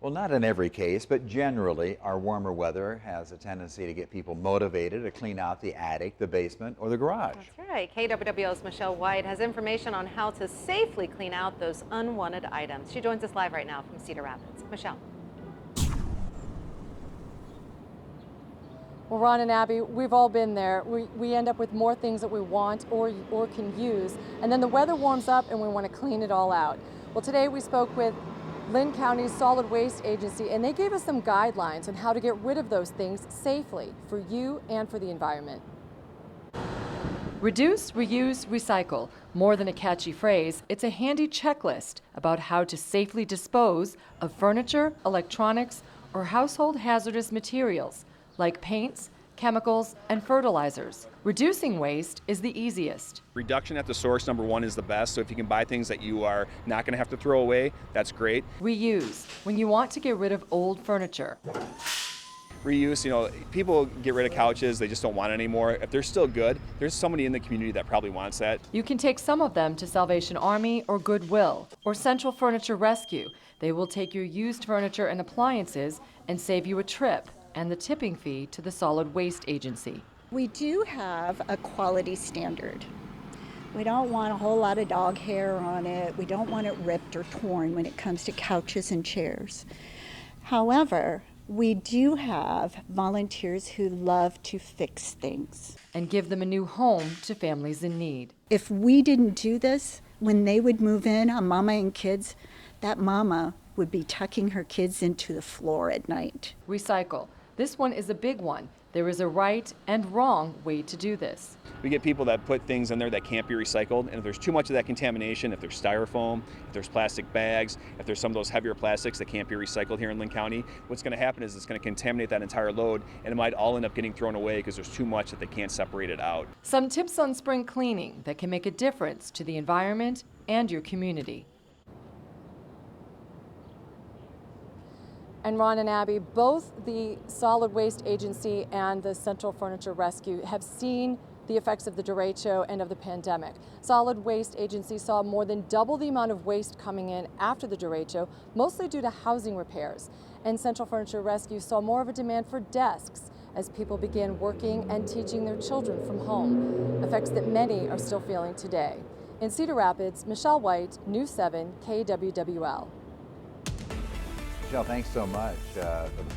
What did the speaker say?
Well, not in every case, but generally, our warmer weather has a tendency to get people motivated to clean out the attic, the basement, or the garage. That's right. KWWO's Michelle White has information on how to safely clean out those unwanted items. She joins us live right now from Cedar Rapids. Michelle. Well, Ron and Abby, we've all been there. We end up with more things that we want or can use, and then the weather warms up and we want to clean it all out. Well, today we spoke with Lynn County's Solid Waste Agency, and they gave us some guidelines on how to get rid of those things safely for you and for the environment. Reduce, reuse, recycle. More than a catchy phrase, it's a handy checklist about how to safely dispose of furniture, electronics, or household hazardous materials like paints, chemicals, and fertilizers. Reducing waste is the easiest. Reduction at the source, number one, is the best. So if you can buy things that you are not going to have to throw away, that's great. Reuse, when you want to get rid of old furniture. Reuse, people get rid of couches, they just don't want it anymore. If they're still good, there's somebody in the community that probably wants that. You can take some of them to Salvation Army or Goodwill or Central Furniture Rescue. They will take your used furniture and appliances and save you a trip and the tipping fee to the Solid Waste Agency. We do have a quality standard. We don't want a whole lot of dog hair on it. We don't want it ripped or torn when it comes to couches and chairs. However, we do have volunteers who love to fix things and give them a new home to families in need. If we didn't do this, when they would move in, a mama and kids, that mama would be tucking her kids into the floor at night. Recycle. This one is a big one. There is a right and wrong way to do this. We get people that put things in there that can't be recycled, and if there's too much of that contamination, if there's styrofoam, if there's plastic bags, if there's some of those heavier plastics that can't be recycled here in Lynn County, what's going to happen is it's going to contaminate that entire load, and it might all end up getting thrown away because there's too much that they can't separate it out. Some tips on spring cleaning that can make a difference to the environment and your community. And Ron and Abby, both the Solid Waste Agency and the Central Furniture Rescue have seen the effects of the derecho and of the pandemic. Solid Waste Agency saw more than double the amount of waste coming in after the derecho, mostly due to housing repairs. And Central Furniture Rescue saw more of a demand for desks as people began working and teaching their children from home, effects that many are still feeling today. In Cedar Rapids, Michelle White, News 7, KWWL. Michelle, thanks so much for the full